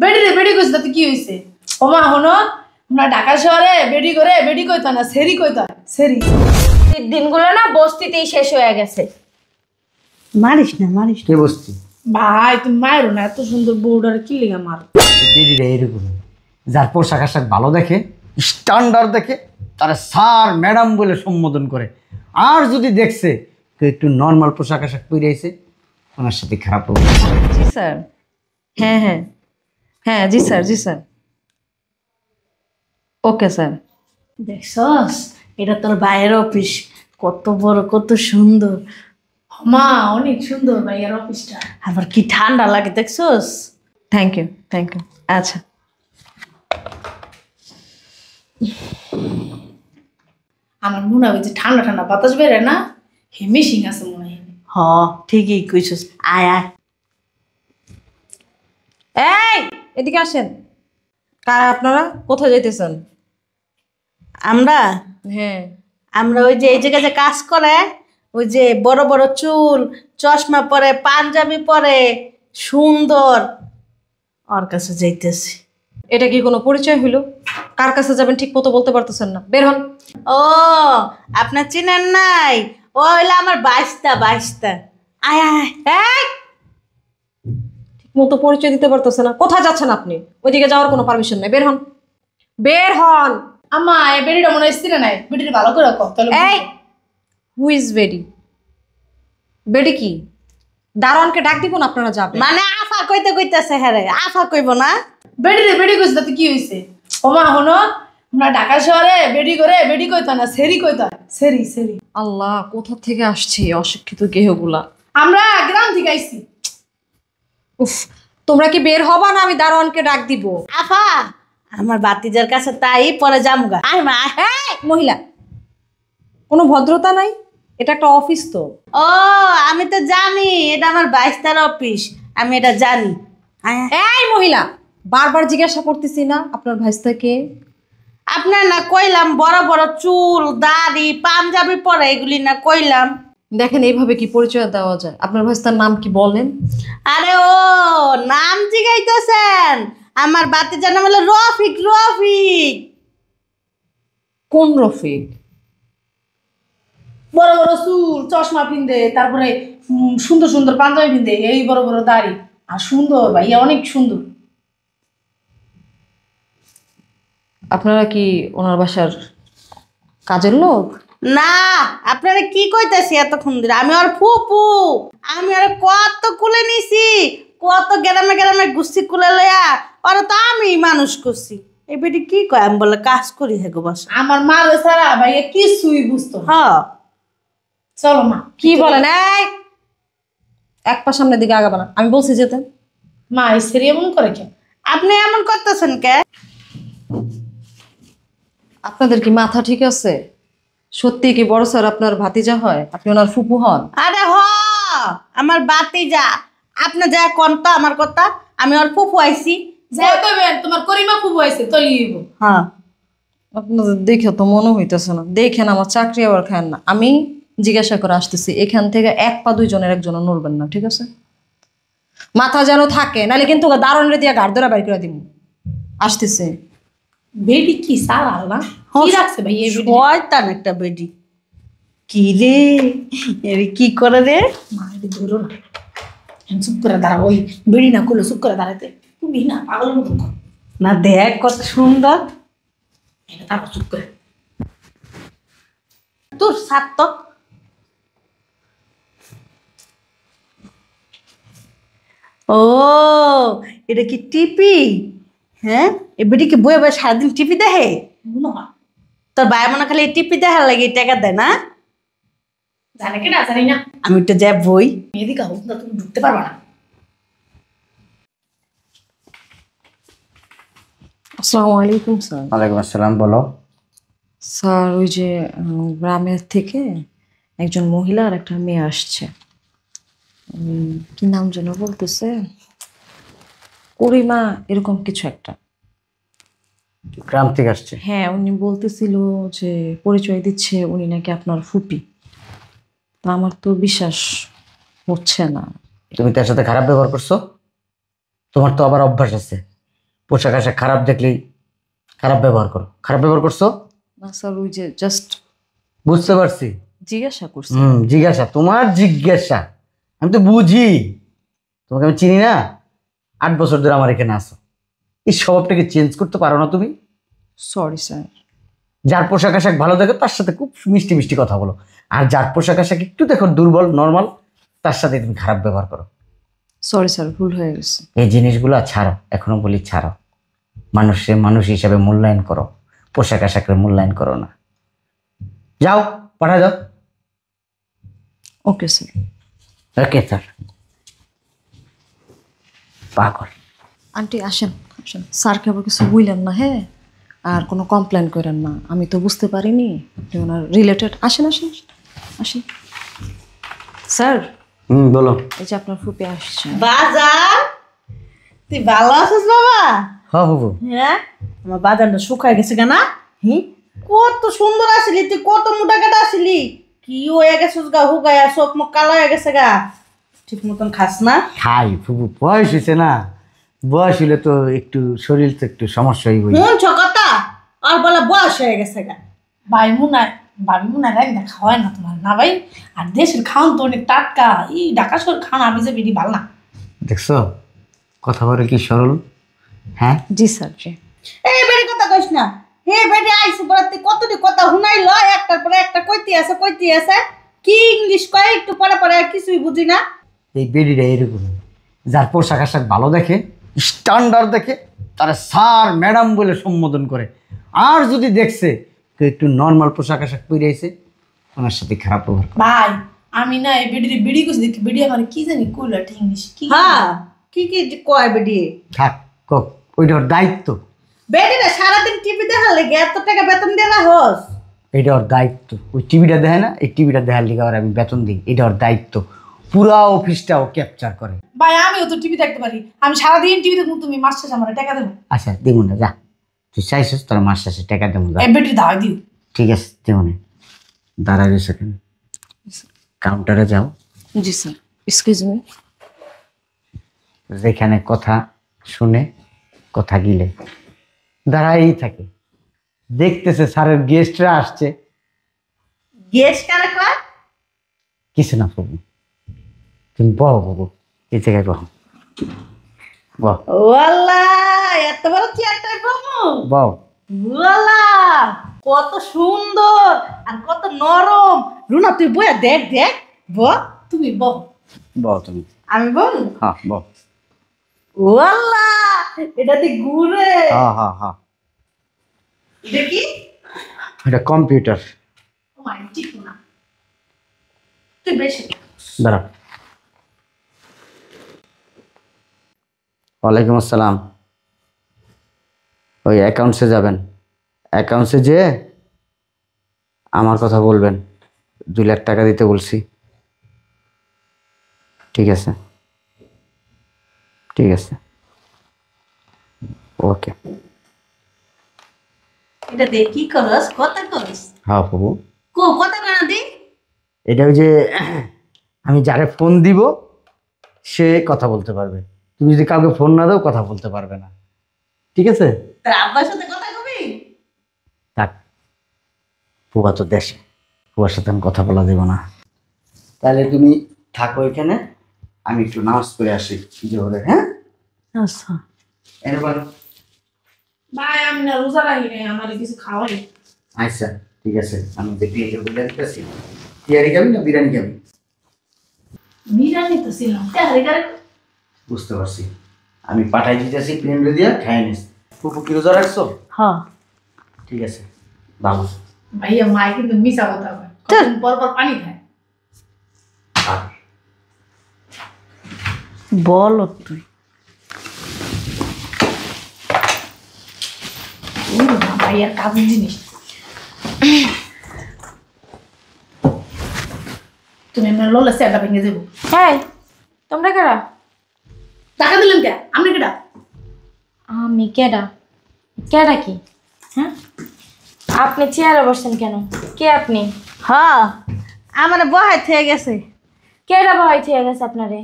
বেডি রে বেডি কইছ তাতে কি হইছে? ওমা হনো আমরা ঢাকা শহরে বেডি করে বেডি কইতা না সেরি কইতা সেরি। দিনগুলো না বস্তিতেই শেষ হয়ে গেছে। মারিস না মারিস কে বসছি ভাই তুমি মারো না, এত সুন্দর বউডারে কি লিগা মার? দিদিরা এরকম যার পোশাক আশাক ভালো দেখে, স্ট্যান্ডার্ড দেখে, তারা স্যার ম্যাডাম বলে সম্বোধন করে। আর যদি দেখছে কেউ একটু নর্মাল পোশাক আশাক পরে আছে, ওনার সাথে খারাপ হবে। জি স্যার। হ্যাঁ হ্যাঁ হ্যাঁ, জি স্যার জি স্যার। Okay sir. দেখছস এটা তোর ভাইয়ের অফিস, কত বড় কত সুন্দর। মা অনেক সুন্দর ভাইয়ার অফিসটা। আবার কি ঠান্ডা লাগে দেখছস। Thank you thank you. আচ্ছা আমার মনে হয় যে ঠান্ডা ঠান্ডা বাতাস বেরে না, হেমিশিং আছে মনে হয়। হ ঠিকই কইছস, আয় আয়। এই এদিকে আসেন। কারা আপনারা? কোথায় যাইতেছেন? আমরা হ্যাঁ। আমরা ওই যে এই জায়গায় যে কাজ করে, ওই যে বড় বড় চুল, চশমা পরে, পাঞ্জাবি পরে, সুন্দর, ওর কাছে যাইতেছি। এটা কি কোনো পরিচয় হইল? কার কাছে যাবেন ঠিক মতো বলতে পারতেছেন না, বের হন। ও আপনার চিনেন নাই? ও হইলো আমার বাইশটা বাইশটা। আয় আয়। এই ঠিক মতো পরিচয় দিতে পারতেছে না। কোথায় যাচ্ছেন আপনি? ওইদিকে যাওয়ার কোনো পারমিশন নেই, বের হন বের হন। আম্মা এই বেডিটা মনে হয় স্থির নাই, বেডিটা ভালো করে রাখো তাহলে। এই হু ইজ বেডি? বেডি কি? দারোয়ানকে ডাক দিব না আপনারা যাবেন? মানে আফা কইতে কইতেছে, হ্যাঁ রে আফা কইব না। বেডি রে বেডি কইছ তাতে কি হইছে? ওমা হনো আমরা ঢাকা শহরে বেডি করে বেডি কইতা না সেরি কইতা সেরি সেরি। আল্লাহ, কোথা থেকে আসছে এই অশিক্ষিত গেহগুলা? আমরা গ্রাম থেকে আইছি। উফ, তোমরা কি বের হবা না আমি দারোয়ানকে ডাক দিব? আফা আমার বাতিজার কাছে তাই পরে জামগা। আয় মা আয়। এই মহিলা, কোনো ভদ্রতা নাই? এটা একটা অফিস তো। ও আমি তো জানি এটা আমার বাইশটার অফিস, আমি এটা জানি। আয় আয়। এই মহিলা, বারবার জিজ্ঞাসা করতেছি না আপনার ভাইস্তা কে? আপনার না কইলাম বড় বড় চুল, দাড়ি, পাঞ্জাবি পরে, এগুলি না কইলাম। দেখেন এইভাবে কি পরিচয় দেওয়া যায়? আপনার ভাইস্তার নাম কি বলেন? আরে ও নাম জিগাইতেছেন? আমার বাতিজার নাম হলো রফিক। রফিক কোন রফিক? বড় বড় চুল, চশমা পিন্দে, তারপরে সুন্দর সুন্দর পাঞ্জাবি পিন্দে, এই বড় বড় দাড়ি, আর সুন্দর ভাইয়া অনেক সুন্দর। আপনারা কি ওনার বাসার কাজের লোক? না আপনারা কি কইতাছি এতক্ষণ ধরে? আমি ওর ফুপু। আমি ওর কত কুলে নিছি, কত গ্রামে গ্রামে গুস্তি কুলে লইয়া ওরা তো আমি মানুষ করছি। এই বেটি কি কয়? আমি বলে কাজ করি হ্যাঁ গো বাসা। আমার মা ছাড়া ভাইয়া কিছুই বুঝতো না। হ্যাঁ চলো মা। কি বলেন? এই এক পা সামনের দিকে আগাবা না, আমি বলছি যেতে। মা এই সেরি এমন করে কেন? আপনি এমন করতেছেন কে? আপনাদের কি মাথা ঠিক আছে? সত্যি কি বড় স্যার আপনার ভাতিজা হয়? আপনি ওনার ফুপু হন? আরে হ আমার বাতিজা। আপনি যা কোনটা আমার কথা, আমি ওর ফুপু আইছি। যাই কইবেন তোমার করিমা ফুবু আইছে তলিব। হ্যাঁ আপনাদের দেখে তো মনে হইতেছে না। দেখেন আমার চাকরি আবার খান না। আমি জিজ্ঞাসা করে আসতেছি, এখান থেকে এক পা দুইজনের একজনও নড়বেন না, ঠিক আছে? মাথা যেন থাকে, নাহলে কিন্তু দারুণরে দিয়ে ঘাড় ধরে বাইর করে দিব। আসতেছে। বেডি কি সারা না কি রাখছে ভাই এই বেডি? শয়তান একটা বেডি। কি রে এর কি করে রে? মা এটা ধরো না, চুপ করে দাঁড়া। ওই বেডি না করলে চুপ করে দাঁড়াতে তুমি না পাগলের মতো কর। না দেখ কত সুন্দর। এটা তারপর চুপ করে। তোর সাত তো ও এটা কি টিপি? হ্যাঁ এ বেটি কি বয়ে বয়ে সারাদিন টিপি দেখে? মনে হয় তোর ভাই মনে খালি টিপি দেখার লাগে টাকা দেয় না? জানে কি না জানি না। আমি তো যা বই। এদিকে হোক না, তুমি ঢুকতে পারবা না। আসসালামু আলাইকুম স্যার। ওয়ালাইকুম আসসালাম, বলো। স্যার ওই যে গ্রামের থেকে একজন মহিলা আর একটা মেয়ে আসছে। কি নাম যেন বলতেছে, করিমা এরকম কিছু একটা। গ্রাম থেকে আসছে? হ্যাঁ, উনি বলতেছিল যে পরিচয় দিচ্ছে উনি নাকি আপনার ফুপি। তা আমার তো বিশ্বাস হচ্ছে না। তুমি তার সাথে খারাপ ব্যবহার করছো? তোমার তো আবার অভ্যাস আছে, পোশাক আশাক খারাপ দেখলেই খারাপ ব্যবহার করো। খারাপ ব্যবহার করছো? না স্যার, ওই যে জাস্ট বুঝতে পারছি। জিজ্ঞাসা করছি। জিজ্ঞাসা, তোমার জিজ্ঞাসা আমি তো বুঝি। তোমাকে আমি চিনি না, 8 বছর ধরে আমার এখানে আসো। এই স্বভাবটাকে চেঞ্জ করতে পারো না তুমি? Sorry sir. যার পোশাক আশাক ভালো দেখো তার সাথে খুব মিষ্টি মিষ্টি কথা বলো, আর যার পোশাক আশাক একটু দেখো দুর্বল নর্মাল, তার সাথে তুমি খারাপ ব্যবহার করো। সরি স্যার, ভুল হয়ে গেছে। এই জিনিসগুলো ছাড়ো, এখনো বলি ছাড়ো। মানুষের মানুষ হিসাবে মূল্যায়ন করো, পোশাক আশাকের মূল্যায়ন করো না। যাও, পাঠা যাও। Okay sir. Okay sir. পাগল। আন্টি আসেন আসেন, স্যারকে আবার কিছু বললেন না, হ্যাঁ? আর কোনো কমপ্লেন করেন না, আমি তো বুঝতে পারিনি আপনি ওনার রিলেটেড। আসেন আসেন আসেন। স্যার, বলো। এই যে আপনার ফুপি আসছে। বাজার, তুই ভালো আছিস বাবা? হ্যাঁ বাবু। হ্যাঁ, আমার বাজারটা শুকায় গেছে কেনা? কত সুন্দর আসিলি তুই, কত মোটা কাটা আসিলি, কি হয়ে গেছিস গা, হুগায়া চোখ মুখ কালো হয়ে গেছে গা, ঠিক মতন খাস না? খাই ফুবু, বয়স হয়েছে না, বয়স হলে তো একটু শরীর তো একটু সমস্যাই হই। শুনছ কথা, আর বলে বয়স হয়ে গেছে গা। ভাই মুনায় ভাবি মুনায় রাখ না খাওয়ায় না তোমার না ভাই। আর দেশের খাওয়ান তো অনেক টাটকা, এই ঢাকা শহর খাওয়ান আমি যে বেরি ভালো না। দেখছো কথা বলে কি সরল। হ্যাঁ জি স্যার, জি। এই বেড়ি কথা কইস না, হে বেড়ি আইসি বলতে কতটি কথা শুনাইল, একটার পরে একটা কইতে আছে, কি ইংলিশ কয় একটু পরে পরে আর কিছুই বুঝি না। এই বেডিটা এরকম, যার পোশাক আশাক ভালো দেখে, স্ট্যান্ডার্ড দেখে, তারা স্যার ম্যাডাম বলে সম্বোধন করে। আর যদি দেখছে কেউ একটু নর্মাল পোশাক আশাক পরে আছে, ওনার সাথে খারাপ ব্যবহার করে। ভাই আমি না এই বেডির বেডি করছি দেখি, বেডি আমার কি জানি কইলো একটা ইংলিশ কি। হ্যাঁ, কি কি কয় বেডি? থাক কক, ওইটা ওর দায়িত্ব। বেডিটা সারাদিন টিভি দেখার লেগে এত টাকা বেতন দেওয়া হোস? এটা ওর দায়িত্ব। ওই টিভিটা দেখে না, এই টিভিটা দেখার লিগে আর আমি বেতন দিই, এটা ওর দায়িত্ব। পুরা অফিসটা ও ক্যাপচার করে। ভাই আমিও তো টিভি দেখতে পারি, আমি সারাদিন টিভি দেখবো, তুমি মাস শেষে আমার টাকা দেবো। আচ্ছা দেবো না, যা তুই চাইছিস তোর মাস শেষে টাকা দেবো, যা। এই বেডির ধাওয়া দিও। ঠিক আছে দেবো না, দাঁড়াই সেকেন্ড, কাউন্টারে যাও। জি স্যার। Excuse me. যেখানে কথা শুনে কথা গিলে দাঁড়াই থাকে, দেখতেছে স্যারের গেস্টরা আসছে। গেস কারা কয়? কিছু না বাবু, তুমি বহ বাবু, এই জায়গায় বহ, বহ ওয়াল্লা, এত বড় চেয়ারটা বাবু, বহ। ওয়াল্লা কত সুন্দর আর কত নরম। রুনা তুই বইয়া দেখ দেখ, তুমি বল। বহ তুমি। আমি বল। হ্যাঁ বহ। ওয়াল্লা এটা দি ঘুরে, হ্যাঁ হ্যাঁ হ্যাঁ, এটা কি? এটা কম্পিউটার। ও মাই ঠিক না, তুই বেশি দাঁড়া। ওয়ালাইকুম আসসালাম। ওই অ্যাকাউন্টসে যাবেন, অ্যাকাউন্টসে যেয়ে আমার কথা বলবেন, 2 লাখ টাকা দিতে বলছি। ঠিক আছে ঠিক আছে, ওকে। এটা দিয়ে কি করস, কথা করস? হ্যাঁ বাবু, কথা কেন দি? এটা ওই যে আমি যারে ফোন দিব সে কথা বলতে পারবে, তুমি যদি কাউকে ফোন না দাও কথা বলতে পারবে না, ঠিক আছে? তোর আব্বার সাথে কথা কবি? থাক, ফুবা তো দেশে, ফুবার সাথে আমি কথা বলা দেব না। তাহলে তুমি থাকো এখানে, আমি একটু নামাজ পড়ে আসি জোহরে। হ্যাঁ আচ্ছা। এবার ভাই আমি না রোজা রাখি নাই, আমার কিছু খাওয়াই। আচ্ছা ঠিক আছে, আমি যে বিয়ে বলে দিতেছি, বিরিয়ানি খাবি না বিরিয়ানি খাবি? বিরিয়ানি তো ছিলাম তেহারি করে। বুঝতে পারছি, আমি পাঠাই দিতেছি প্লেন দিয়ে খাই নিস। ফুপু কি রোজা রাখছো? হ্যাঁ। ঠিক আছে, ভালো। ভাইয়া মাই কিন্তু মিশা কথা কয়, কতদিন পর পর পানি খায়। আর বল তুই। ভাইয়ার কাজের জিনিস। তুমি আমার লোলা স্যারটা ভেঙে দেবো। হ্যাঁ, তোমরা কারা? টাকা দিলেন কে? আমি কেটা? আমি কেডা? কেডা কি? হ্যাঁ, আপনি চেয়ারে বসছেন কেন? কে আপনি? হ্যাঁ, আমার বহাই থেকে গেছে। কেডা ভয় থেকে গেছে আপনারে?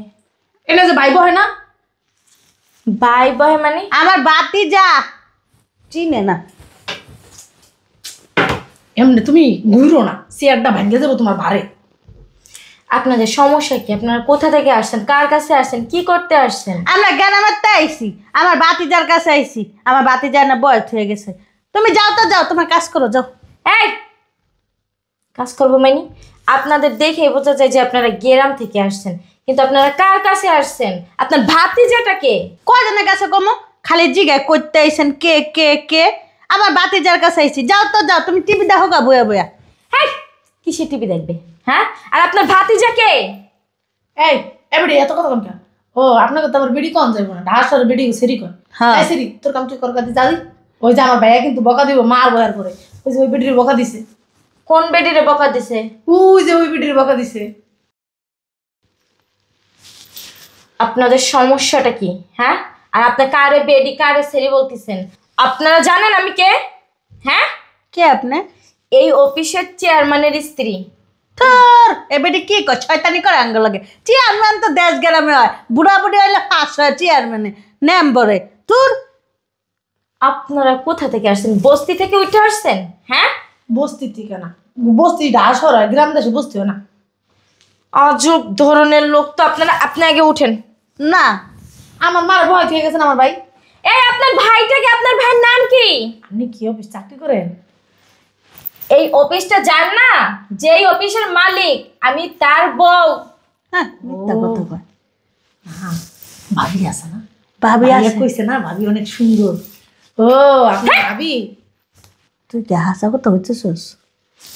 এটা যে ভাই হয় না, বাই বয় মানে? আমার বাতি যা চিনে না। এমনি তুমি ঘুরো না, চেয়ারটা ভাঙে যাবো তোমার ভারে। আপনাদের সমস্যা কি? আপনারা কোথা থেকে আসছেন? কার কাছে আসছেন? কি করতে আসছেন? আমরা গ্রামেরতে আইছি, আমার বাতিজার কাছে আইছি। আমার বাতিজার না বয়স হয়ে গেছে। তুমি যাও তো, যাও তোমার কাজ করো, যাও। এই কাজ করবো মানে? আপনাদের দেখে বোঝা যায় যে আপনারা গ্রাম থেকে আসছেন, কিন্তু আপনারা কার কাছে আসছেন? আপনার ভাতিজাটাকে? কয়জনের কাছে কমো খালি জিগায় করতে আইছেন কে কে কে। আমার বাতিজার কাছে আইছি, যাও তো যাও, তুমি টিভি দেখো গা বয়া বয়া। হ্যাঁ, কিসে টিভি দেখবে? হ্যাঁ, আর আপনার ভাতিজাকে? এই এবারে এত কথা কম কেন? ও আপনাকে তো আবার বেডি কম যাইবো না, ঢাস আর বেডি সেরি কর। হ্যাঁ। এই সেরি তোর কাম তুই কর কাদি যাবি। ওই যে আমার ভাইয়া কিন্তু বকা দিব, মার বয়ার করে। ওই যে ওই বেডির বকা দিছে, কোন বেডিরে বকা দিছে? ওই যে ওই বেডির বকা দিছে। আপনাদের সমস্যাটা কি? হ্যাঁ, আর আপনার কারে বেডি কারে সেরি বলতেছেন? আপনারা জানেন আমি কে? হ্যাঁ, কে আপনি? এই অফিসের চেয়ারম্যানের স্ত্রী। তোর এবারে কি কর, শয়তানি করে আঙ্গ লাগে। চেয়ারম্যান তো দেশ গ্রামে হয়, বুড়া বুড়ি হইলে পাস হয় চেয়ারম্যানে নেম্বরে। তোর আপনারা কোথা থেকে আসছেন? বস্তি থেকে উঠে আসছেন? হ্যাঁ, বস্তি থেকে না, বস্তি ঢাস হয়, গ্রাম দেশে বস্তি হয় না। আজব ধরনের লোক তো আপনারা। আপনি আগে উঠেন। না, আমার মার ভয় থেকে গেছেন আমার ভাই। এই আপনার ভাইটাকে, আপনার ভাইয়ের নাম কি? আপনি কি অফিস চাকরি করেন? এই অফিসটা যান না, যেই অফিসের মালিক আমি তার বউ। হ্যাঁ মিথ্যা কথা কয়। হ্যাঁ, ভাবি আছে না? ভাবি ভাইয়া আছে? কইছে না ভাবি অনেক সুন্দর। ও আপনি ভাবি? তুই কি হাসা কথা হইতেছস?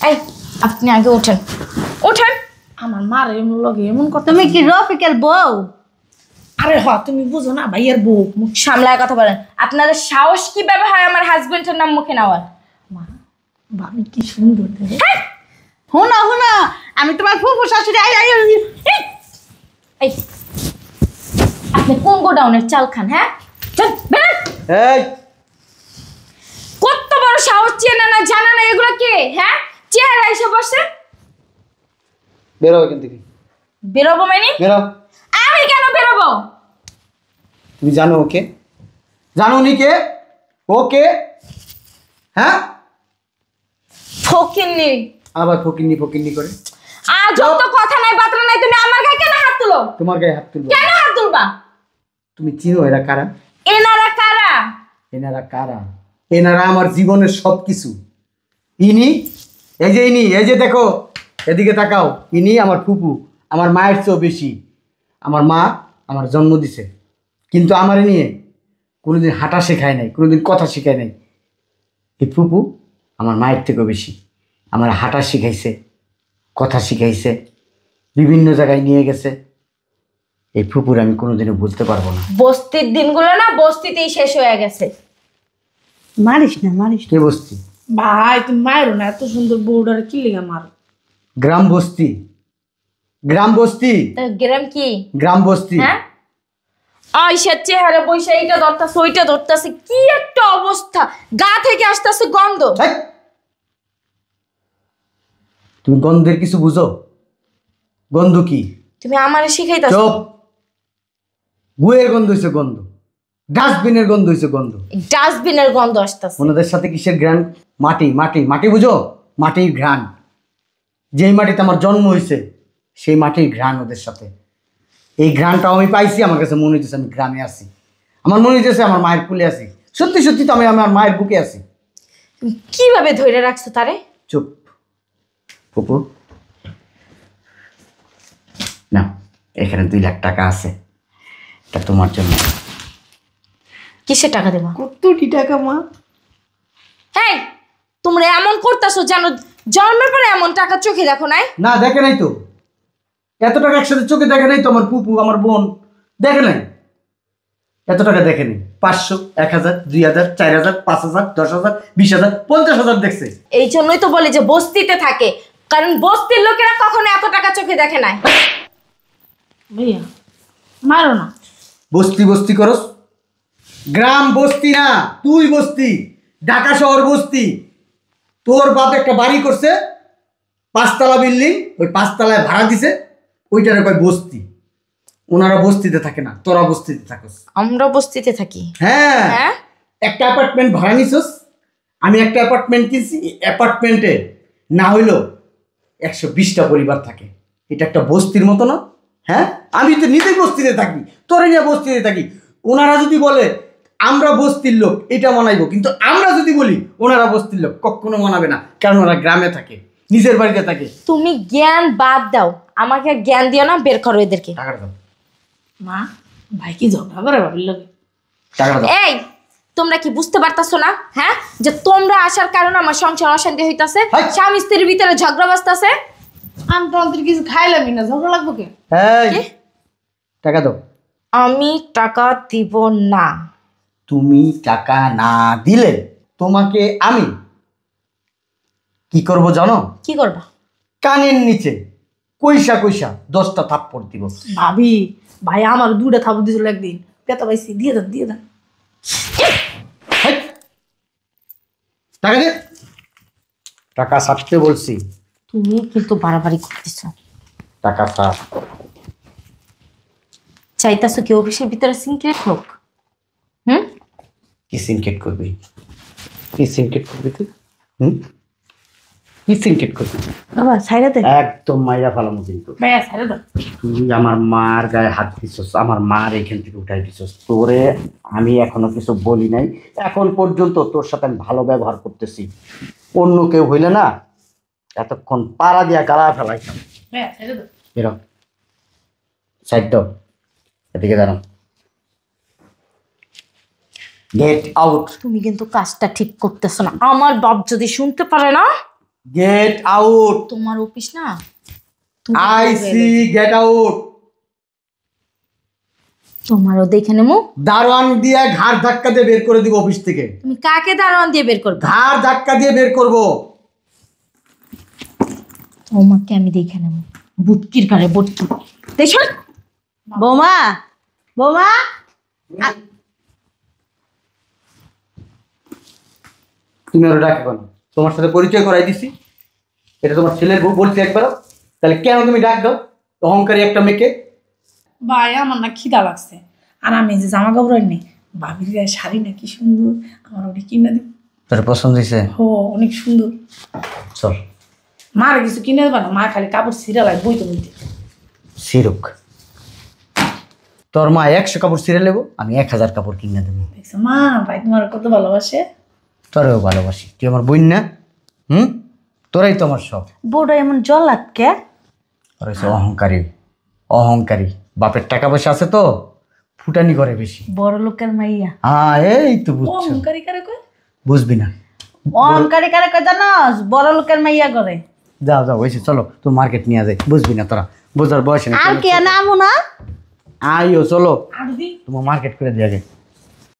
এই আপনি আগে উঠেন, উঠেন। আমার মার এমন লগে এমন কথা। তুমি কি রফিকের বউ? আরে হ, তুমি বুঝো না ভাইয়ার বউ। মুখ সামলায় কথা বলেন। আপনাদের সাহস কিভাবে হয় আমার হাজবেন্ডের নাম মুখে নেওয়ার? মা, ভাবি কি সুন্দর দেখে। হুনা হুনা, আমি তোমার ফুফু শাশুড়ি। I I I. এই আপনি কোন গোডাউনের চাল খান? হ্যাঁ, চল বেরোন। এই কত বড় সাহস, চেনা না জানা না এগুলো কে? হ্যাঁ, চেহারা এসে বসে। বেরো এখান থেকে, বেরোবো মানে? বেরো। আমি কেন বেরোবো? তুমি জানো ওকে? জানো উনি কে? ওকে? হ্যাঁ, ফকিন্নি। আবার ফকিন্নি ফকিন্নি করে। আজব তো কথা নাই বার্তা নাই। তুমি আমার গায়ে কেন হাত তুলো? তোমার গায়ে হাত তুলবো? কেন হাত তুলবা? তুমি চিনো এরা কারা? এনারা কারা? এনারা কারা? এনারা আমার জীবনের সব কিছু। ইনি, এই যে ইনি, এই যে দেখো, এদিকে তাকাও। ইনি আমার ফুপু, আমার মায়ের চেয়েও বেশি। আমার মা আমার জন্ম দিছে, কিন্তু আমার নিয়ে কোনোদিন হাঁটা শেখায় নাই, কোনোদিন কথা শেখায় নাই। এই ফুপু আমার মায়ের থেকেও বেশি আমার হাঁটা শিখাইছে, কথা শিখাইছে, বিভিন্ন জায়গায় নিয়ে গেছে। এই ফুপুর আমি কোনোদিনও বলতে পারবো না। বস্তির দিনগুলো না বস্তিতেই শেষ হয়ে গেছে। মারিস না, মারিস না। কে বস্তি? ভাই তুমি মায়েরও না, এত সুন্দর বউডার কি লেগে মারো? গ্রাম বস্তি, গ্রাম বস্তি, তো গ্রাম কি? গ্রাম বস্তি। হ্যাঁ, আইসার চেহারা বৈশা এইটা ধরতাছে ওইটা ধরতাছে, কি একটা অবস্থা। গা থেকে আসতেছে গন্ধ। ছাই! তুমি গন্ধের কিছু বুঝো? গন্ধ কি? তুমি আমারে শিখাইতাছ? চুপ! গুয়ের গন্ধ হয়েছে গন্ধ, ডাস্টবিনের গন্ধ হয়েছে গন্ধ। ডাস্টবিনের গন্ধ আসতেছে। ওনাদের সাথে কিসের ঘ্রাণ? মাটি, মাটি, মাটি বুঝো? মাটির ঘ্রাণ। যেই মাটিতে আমার জন্ম হয়েছে সেই মাটির ঘ্রাণ ওদের সাথে। এই ঘ্রাণটাও আমি পাইছি। আমার কাছে মনে হইতেছে আমি গ্রামে আছি, আমার মনে হইতেছে আমার মায়ের কুলে আছি। সত্যি সত্যি তো আমি আমার মায়ের বুকে আছি। তুমি কিভাবে ধরে রাখছো তারে? চুপ ফুপু, না, এখানে 2 লাখ টাকা আছে, এটা তোমার জন্য। কিসের টাকা দেবা? কতটি টাকা মা? এই তোমরা এমন করতেছো জানো জন্মের পরে এমন টাকা চোখে দেখো নাই? না, দেখে নাই তো, এত টাকা একসাথে চোখে দেখে নাই তো। আমার পুপু, আমার বোন দেখে নাই, এত টাকা দেখে নাই। 500, 1000, 2000, 4000, 5000, 10000, 20000, 50,000 দেখছে। এই জন্যই তো বলি যে বস্তিতে থাকে, কারণ বস্তির লোকেরা কখনো এত টাকা চোখে দেখে নাই। ভাইয়া মারো না। বস্তি বস্তি করস? গ্রাম বস্তি না, তুই বস্তি। ঢাকা শহর বস্তি। তোর বাপ একটা বাড়ি করছে 5 তলা বিল্ডিং, ওই 5 তলায় ভাড়া দিছে, ওইটারে কয় বস্তি। ওনারা বস্তিতে থাকে না, তোরা বস্তিতে থাকস। আমরা বস্তিতে থাকি। হ্যাঁ, হ্যাঁ একটা অ্যাপার্টমেন্ট ভাড়া নিছস, আমি একটা অ্যাপার্টমেন্ট কিনছি। অ্যাপার্টমেন্টে না হইলো 120টা পরিবার থাকে। এটা একটা বস্তির মতো না? হ্যাঁ, আমি তো নিজেই বস্তিতে থাকি, তোরা নিয়ে বস্তিতে থাকি। ওনারা যদি বলে আমরা বস্তির লোক, এটা মানাইবো, কিন্তু আমরা যদি বলি ওনারা বস্তির লোক, কখনো মানাবে না, কারণ ওরা গ্রামে থাকে, নিজের বাড়িতে থাকে। তুমি জ্ঞান বাদ দাও, আমাকে আর জ্ঞান দিও না, বের করো এদেরকে। টাকাটা দাও, মা ভাই কি ঝগড়া করে ভাবির লগে? টাকাটা দাও। এই তোমরা কি বুঝতে পারতাছো না? হ্যাঁ, যে তোমরা আসার কারণে আমার সংসার অশান্তি হইতাছে, হাই! স্বামী স্ত্রীর ভিতরে ঝগড়া বাজতাছে। আমি তো অন্তর কিছু খাইলামই না, ঝগড়া লাগবো কে? এই টাকা দাও। আমি টাকা দিব না। তুমি টাকা না দিলে তোমাকে আমি কি করব জানো? কি করবা? কানের নিচে কইসা কইসা 10টা থাপ্পড় দিব। ভাবি ভাই আমার 2টা থাপ দিছিল একদিন, পেতা পাইছি, দিয়ে দেন দিয়ে দেন। হেই! টাকা দে। টাকা ছাড়তে বলছি। তুমি কিন্তু বাড়াবাড়ি করতেছো। টাকা ছাড়। চাইতাছো কি অফিসের ভিতরে সিক্রেট হোক? হুম, কি সিনকেট করবি? কি সিনকেট করবি তুই? কি সিনকেট করবি? বাবা ছাইরা দে। একদম মাইরা ফালামো কিন্তু। ভাইয়া ছেড়ে দাও। তুই আমার মার গায়ে হাত দিছস, আমার মার এখান থেকে উঠাই দিছস। তোরে আমি এখনো কিছু বলি নাই, এখন পর্যন্ত তোর সাথে আমি ভালো ব্যবহার করতেছি। অন্য কেউ হইলে না এতক্ষণ পাড়া দিয়া গালা ফেলাইতাম। ভাইয়া ছেড়ে দাও। বেরো, সাইড দাও, এদিকে দাঁড়াও। গেট আউট, তুমি কিন্তু কাজটা ঠিক করতেছো না। আমার বাপ যদি শুনতে পারে না, গেট আউট। তোমার অফিস না, আই সি, গেট আউট। তোমারও দেখে নেবো। দারোয়ান দিয়ে ঘাড় ধাক্কা দিয়ে বের করে দিব অফিস থেকে। তুমি কাকে দারোয়ান দিয়ে বের করবে? ঘাড় ধাক্কা দিয়ে বের করব। তোমাকে আমি দেখে নেবো, বুটকির কারে বুটকি। দেখো বৌমা, বৌমা, তুমি ওরা ডাকে কেন? তোমার সাথে পরিচয় করাই দিছি, এটা তোমার ছেলের বউ বলছি একবারও, তাহলে কেন তুমি ডাক দাও অহংকারী একটা মেয়েকে? ভাই আমার না খিদা লাগছে, আর আমি যে জামা কাপড় আনি ভাবির গায়ে শাড়ি না কি সুন্দর, আমার ওটা কিনে দিন। তোর পছন্দ হয়েছে? হো অনেক সুন্দর। চল। মার কিছু কিনে দেবা না, মা খালি কাপড় সিরিয়াল বইতে বইতে। সিরুক, তোর মা 100 কাপড় ছিঁড়ে নেবো, আমি 1000 কাপড় কিনে দেবো। দেখছো মা ভাই তোমার কত ভালোবাসে। তোরেও ভালোবাসি, তুই আমার বোন না? তোরাই তো আমার সব। বউটা এমন জল্লাদ কে? আর হচ্ছে অহংকারী, অহংকারী। বাপের টাকা পয়সা আছে তো ফুটানি করে বেশি। বড় লোকের মাইয়া। হ্যাঁ, এই তো ও বুঝছো। অহংকারী কারে কয়? বুঝবি না। অহংকারী কারে কয় জানোস? বড় লোকের মাইয়া করে। যাও যাও, হয়েছে, চলো তো মার্কেট নিয়ে যাই। বুঝবি না তোরা, বোঝার বয়স নেই। আর কি নামু না? আইও চলো, আর দি তোমার মার্কেট করে দিয়ে আগে।